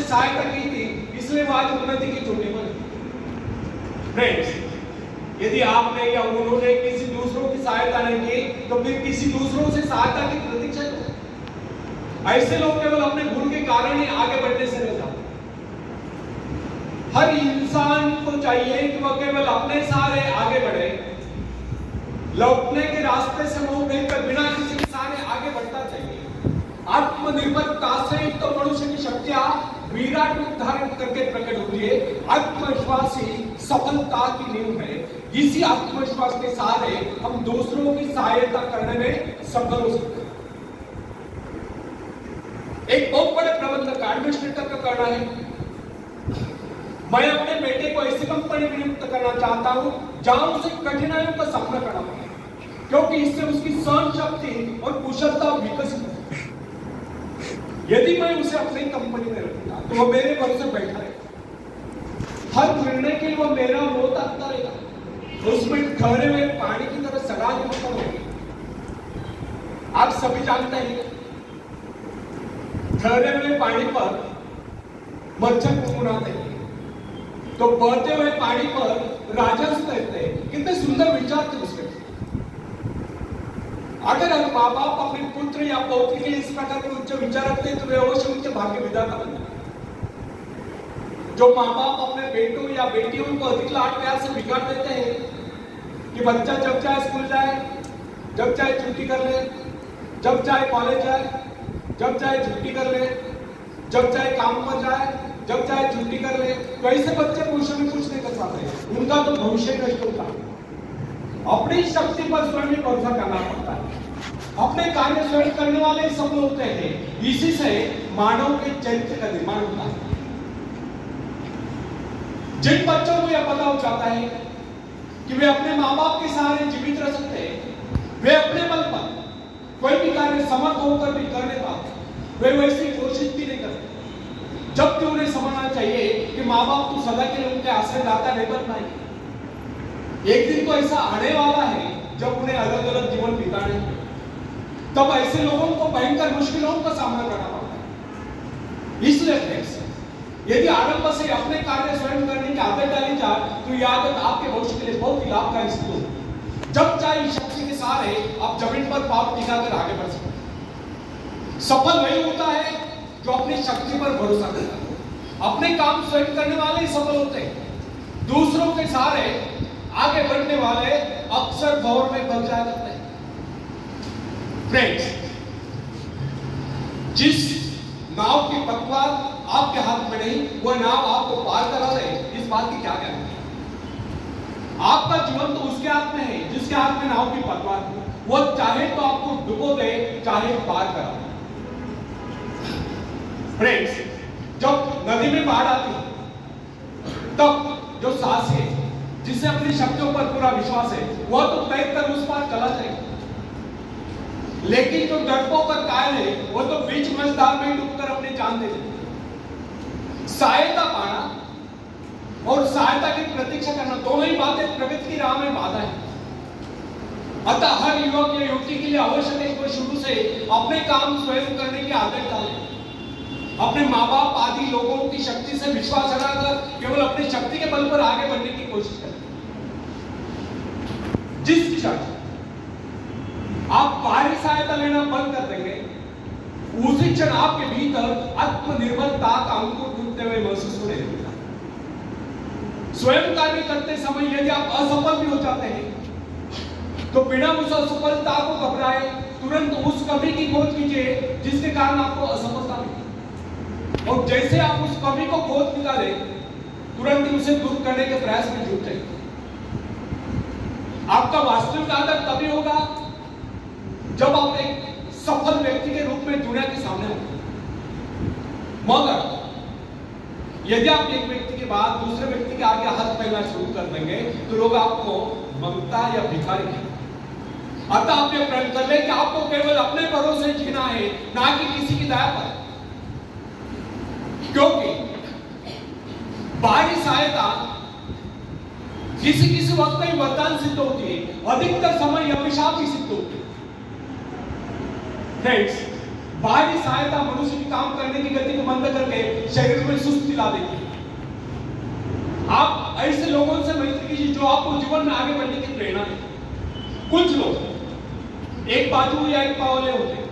सहायता की थी, इसलिए वो आज उन्नति की चोटी पर है। फ्रेंड्स, यदि आपने या उन्होंने किसी दूसरों की सहायता नहीं की तो फिर किसी दूसरों से सहायता की प्रतीक्षा करो। ऐसे लोग केवल अपने गुण के कारण ही आगे बढ़ने से रह जाते। हर इंसान को चाहिए कि वह केवल अपने सहारे आगे बढ़े, लौटने के रास्ते से मुंह फेरकर बिना किसी के सहारे आगे बढ़ता चाहिए। आत्मनिर्भरता से तो मनुष्य की शक्तियां विराट रूप धारण करके प्रकट होती है। आत्मविश्वास ही सफलता की नींव है। इसी आत्मविश्वास के सहारे हम दूसरों की सहायता करने में सफल हो सकते हैं। एक बहुत बड़े प्रबंधक का, एडमिनिस्ट्रेटर का कहना है, मैं अपने बेटे को ऐसी कंपनी में नियुक्त करना चाहता हूं जहां उसे कठिनाइयों का सामना करना पड़े, क्योंकि इससे उसकी सहन शक्ति और कुशलता विकसित हो। यदि मैं उसे अपनी कंपनी में रखूंगा तो वो मेरे भरोसे बैठा रहेगा, हर निर्णय के लिए वो मेरा मुंह ताकता रहेगा, उसमें ठहरे हुए पानी की तरह सलाह होता होगी। आप सभी जानते हैं, ठहरे हुए पानी पर मच्छर कुनकुनाते हैं, तो बहते हुए पानी पर राजहंस तैरते हैं। कितने सुंदर विचार थे उसके। अगर हम माँ बाप अपने पुत्र या पौत्री के लिए इस प्रकार के उच्च विचार रखते हैं तो वे अवश्य उनके भाग्य विधाता बन जाते। जो माँ बाप अपने बेटों या बेटियों को अधिक लाड प्यार से बिगाड़ देते हैं कि बच्चा जब चाहे स्कूल जाए, जब चाहे छुट्टी कर ले, जब चाहे कॉलेज जाए, जब चाहे छुट्टी कर ले, जब चाहे काम पर जाए, जब चाहे छुट्टी कर ले, तो ऐसे बच्चे भविष्य में कुछ नहीं कर पाते। उनका तो भविष्य नष्ट होता है। अपनी शक्ति पर स्वयं ही भरोसा करना पड़ता है। अपने कार्य स्वयं करने वाले सफल होते हैं। इसी से मानव के चरित्र का निर्माण होता है। जिन बच्चों को यह पता हो जाता है कि वे अपने माँ बाप के सहारे जीवित रह सकते हैं, वे अपने बल पर कोई भी कार्य समर्थ होकर भी कर नहीं पाते, वे वैसी कोशिश भी नहीं करते। जबकि उन्हें समझना चाहिए कि माँ बाप तो सदा के लिए उनके आश्रयदाता नहीं बन पाएंगे। एक दिन तो ऐसा आने वाला है जब उन्हें अलग अलग जीवन बिताने हैं। तब ऐसे लोगों को भयंकर मुश्किलों का सामना करना पड़ता है। इसलिए फ्रेंड्स, यदि आरंभ से अपने कार्य स्वयं करने की आदत डाली जाए तो यह आदत आपके भविष्य के लिए बहुत ही लाभकारी सिद्ध होगी। जब चाहे शक्ति के सहारे आप जमीन पर पांव टिकाकर आगे बढ़ सकते हैं। सफल वही होता है जो अपनी शक्ति पर भरोसा करता है। अपने काम स्वयं करने वाले ही सफल होते हैं। दूसरों के सहारे आगे बढ़ने वाले अक्सर दौर में फंस जाया करते हैं। फ्रेंड्स, जिस नाव की पतवार आपके हाथ में नहीं, वह नाव आपको पार करा दे, इस बात की क्या गारंटी है? आपका जीवन तो उसके हाथ में है जिसके हाथ में नाव की पतवार है। वह चाहे तो आपको डुबो दे, चाहे पार करा दे। फ्रेंड्स, जब नदी में बाढ़ आती है तब जो साहसी है, जिसे अपनी शक्तियों पर पूरा विश्वास है, वह तो तैर कर उस पार चला जाएगा। लेकिन जो डरपोक और कायल है, वह तो बीच मझधार में डूबकर अपनी जान दे देते। सहायता पाना और सहायता की प्रतीक्षा करना, दोनों ही बातें प्रगति की राह में बाधा है। अतः हर युवक या युवती के लिए आवश्यक है कि शुरू से अपने काम स्वयं करने की आदत डालें। अपने माँ बाप आदि लोगों की शक्ति से विश्वास हटाकर केवल अपनी शक्ति के बल पर आगे बढ़ने की कोशिश करें। जिस क्षण आप बाहरी सहायता लेना बंद कर देंगे, उसी क्षण आपके भीतर आत्मनिर्भरता का अंकुर फूटते हुए महसूस होने लगेगा। स्वयं कार्य करते समय यदि आप असफल भी हो जाते हैं तो बिना उस असफलता को घबराए तुरंत उस कमी की खोज कीजिए जिसके कारण आपको असफलता मिली। और जैसे आप उस कमी को खोज निकाले, तुरंत उसे दूर करने के प्रयास में जुट जाइए। आपका वास्तविक आदर तभी होगा जब आप एक सफल व्यक्ति के रूप में दुनिया के सामने होंगे। मगर यदि आप एक व्यक्ति के बाद दूसरे व्यक्ति के आगे हाथ फैलाना शुरू कर देंगे तो लोग आपको मंगता या भिखारी कहेंगे। अतः आप ये प्रण कर ले कि आपको केवल अपने भरोसे जीना है, ना कि किसी की दया पर। क्योंकि बाहरी सहायता किसी किसी वक्त में वरदान सिद्ध होती है, अधिकतर समय अभिशाप ही सिद्ध होती है। फ्रेंड्स, बाहरी सहायता मनुष्य की काम करने की गति को मंद करके शरीर में सुस्ती ला देगी। आप ऐसे लोगों से मैत्री कीजिए जो आपको जीवन में आगे बढ़ने की प्रेरणा दे। कुछ लोग एक बाजू या एक पाव वाले होते हैं,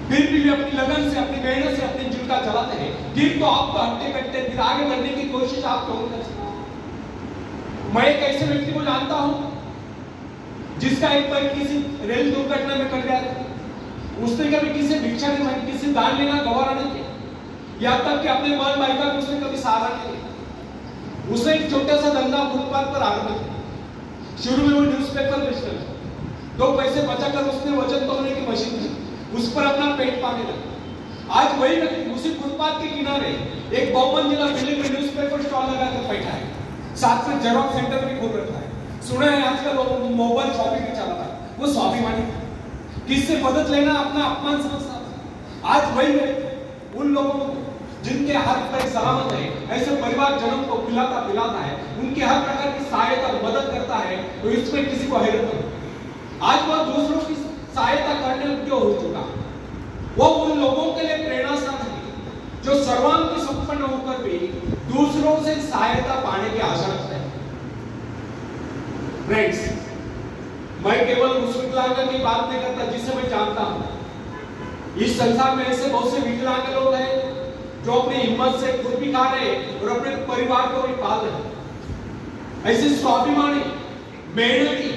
फिर भी वे अपनी लगन से, अपनी मेहनत से अपनी जीविका चलाते हैं, फिर तो आपको हट्टे कट्टे फिर आगे बढ़ने की कोशिश आप क्यों कर सकते? मैं एक ऐसे व्यक्ति को जानता हूं जिसका एक बार किसी रेल दुर्घटना में कट गया था। उसने कभी किसी भिक्षा नहीं मांगी, किसी दान लेना गवारा नहीं किया, यहाँ तक कि अपने माल भाई का उसने कभी सहारा नहीं लिया। उसने एक छोटा सा धंधा फुटपाथ पर आरंभ किया। शुरू में वो न्यूज़पेपर बेचता था, 2 पैसे बचाकर उसने वजन तोलने की मशीन ली, उस पर अपना पेट पाने लगा। आज वही व्यक्ति उसी फुटपाथ के किनारे एक बहुमंजिला बिल्डिंग में न्यूज़पेपर स्टॉल लगाकर बैठा है, साथ में जेरॉक्स सेंटर भी खोल रखा है। सुना है आजकल वो मोबाइल शॉपिंग भी चला था, वो स्वाभिमानी किससे मदद लेना अपना अपमान समझता। आज वही उन लोगों को जिनके हाथ पैर सलामत है, ऐसे परिवार जन्म को खिलाता पिलाता है, उनके हर प्रकार की सहायता मदद करता है, तो इसमें किसी को हैरत नहीं। आज वह दूसरों की सहायता करने योग्य हो चुका। वो उन लोगों के लिए प्रेरणा स्रोत है जो सर्वांग संपन्न होकर भी दूसरों से सहायता पाने की आशा रखते हैं। फ्रेंड्स, मैं केवल उस विकलांग की बात नहीं करता जिसे मैं जानता हूं। इस संसार में ऐसे बहुत से विकलांग लोग हैं जो अपनी हिम्मत से खुद भी खा रहे और अपने परिवार को भी पाल रहे। ऐसे स्वाभिमानी, मेहनती,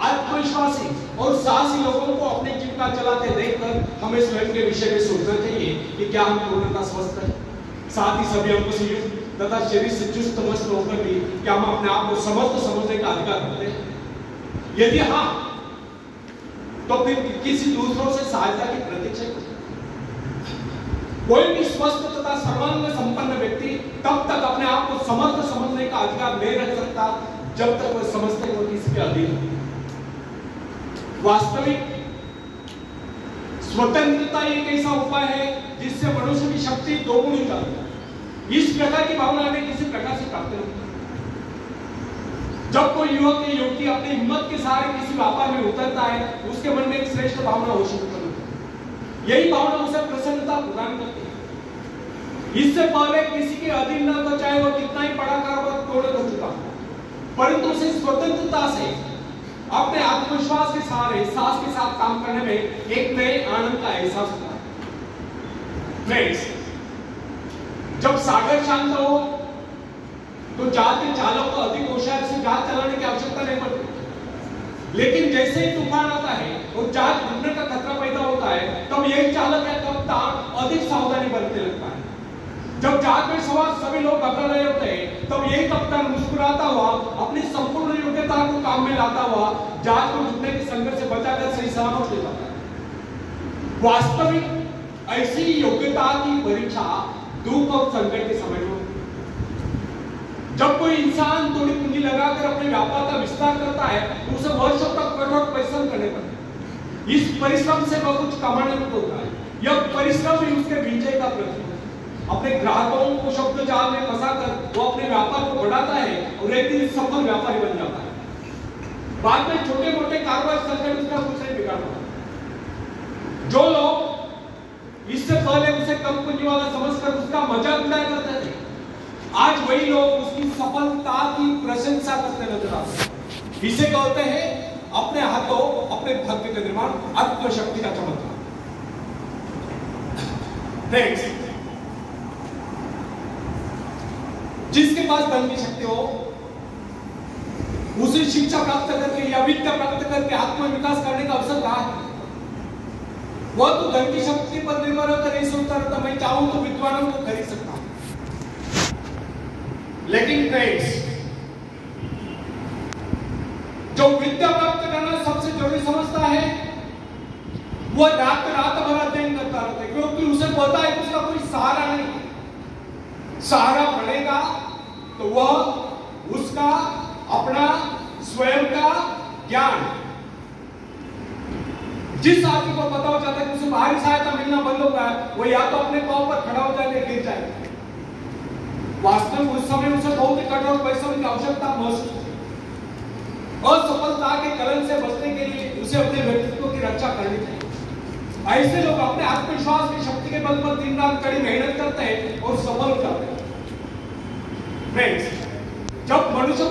आत्मविश्वासी और साहसी लोगों को अपनी जीविका चलाते देखकर हमें स्वयं के विषय में सोचना चाहिए कि क्या हम पूर्णतः स्वस्थ हैं, साथ ही सभी अंगों से युक्त तथा शरीर से चुस्त मस्त होकर भी क्या हम अपने आप को समस्त समझने का अधिकार रखते हैं? यदि हाँ, तो फिर किसी दूसरों से सहायता की प्रतीक्षा करें। कोई भी स्वस्थ तथा सर्वांग संपन्न व्यक्ति तब तक अपने आप को समर्थ समझने का अधिकार नहीं रख सकता जब तक वह समझते हो किसी के अधीन है। वास्तविक स्वतंत्रता एक ऐसा उपाय है जिससे मनुष्य की शक्ति दोगुनी हो जाती है। इस प्रकार की भावना हमें किसी प्रकार से प्राप्त नहीं होती। जब कोई युवक या युवती अपनी हिम्मत के सहारे किसी व्यापार में उतरता है, उसके मन में एक श्रेष्ठ भावना हो शुरू करती है। यही भावना उसे प्रसन्नता प्रदान करती है। इससे पहले किसी के अधीन न तो चाहे वो कितना ही बड़ा कारोबार तोड़े हो चुका, परंतु उसे स्वतंत्रता से अपने आत्मविश्वास के सहारे साहस के साथ काम करने में एक नए आनंद का एहसास होता है। फ्रेंड्स, जब सागर शांत हो तो जहाज के चालक को अधिक होशियारी से जहाज चलाने की आवश्यकता नहीं पड़ती, लेकिन जैसे ही तूफान आता है और जहाज डूबने का खतरा पैदा होता है, तब यही चालक या कप्तान अधिक सावधानी बरतने लगता है। जब जहाज में सवार सभी लोग घबरा रहे होते हैं, तब यही कप्तान मुस्कुराता हुआ अपनी संपूर्ण योग्यता को काम में लाता हुआ जहाज को डूबने के संकट से बचाकर सही सलामत ले जाता है। वास्तविक ऐसी योग्यता की परीक्षा दुख और संकट के समय में। जब कोई इंसान थोड़ी पूंजी लगाकर अपने व्यापार का विस्तार करता है, तो उसे वर्षों तक कठोर परिश्रम करने पड़ते हैं। इस परिश्रम से वह कुछ कमाने को होता है। यह परिश्रम ही उसके विजय का प्रतीक है। अपने ग्राहकों को शब्द जाल में फंसाकर वो अपने व्यापार को बढ़ाता है और एक दिन सफल व्यापारी बन जाता है। बाद में छोटे मोटे कारोबार संकट उसका कुछ नहीं बिगाड़ता। जो लोग इससे पहले उसे कम पूंजी वाला समझकर उसका मजाक उड़ाया करते थे, आज वही लोग उसकी सफलता की प्रशंसा करते नजर आते हैं। इसे कहते हैं अपने हाथों अपने भाग्य का निर्माण, आत्मशक्ति का चमत्कार। फ्रेंड्स, जिसके पास धन की शक्ति हो, उसे शिक्षा प्राप्त करके या विद्या प्राप्त करके आत्म विकास करने का अवसर कहा है। वह तो धन की शक्ति पर निर्भर होकर नहीं सोचता रहता मैं चाहूं तो विद्वानों को खरीद सकता हूं। लेकिन फ्रेंड्स, जो विद्या प्राप्त करना सबसे जरूरी समझता है, वह रात भर अध्ययन करता रहता है, क्योंकि उसे पता है कि उसका कोई सहारा नहीं। सहारा बनेगा तो वह उसका अपना स्वयं का ज्ञान। जिस आदमी को पता हो जाता है कि उसे बाहरी सहायता मिलना बंद होगा, वो या तो अपने पांव पर खड़ा हो जाएगा, गिर जाएगा। वास्तव में उस समय उसे बहुत ही कठोर परिश्रम की आवश्यकता महसूस होती। असफलता के कलंक से बचने के लिए उसे अपने व्यक्तित्व की रक्षा करनी चाहिए। ऐसे लोग अपने आत्मविश्वास की शक्ति के बल पर दिन रात कड़ी मेहनत कर करते हैं और सफल हो जाते हैं। फ्रेंड्स, जब मनुष्य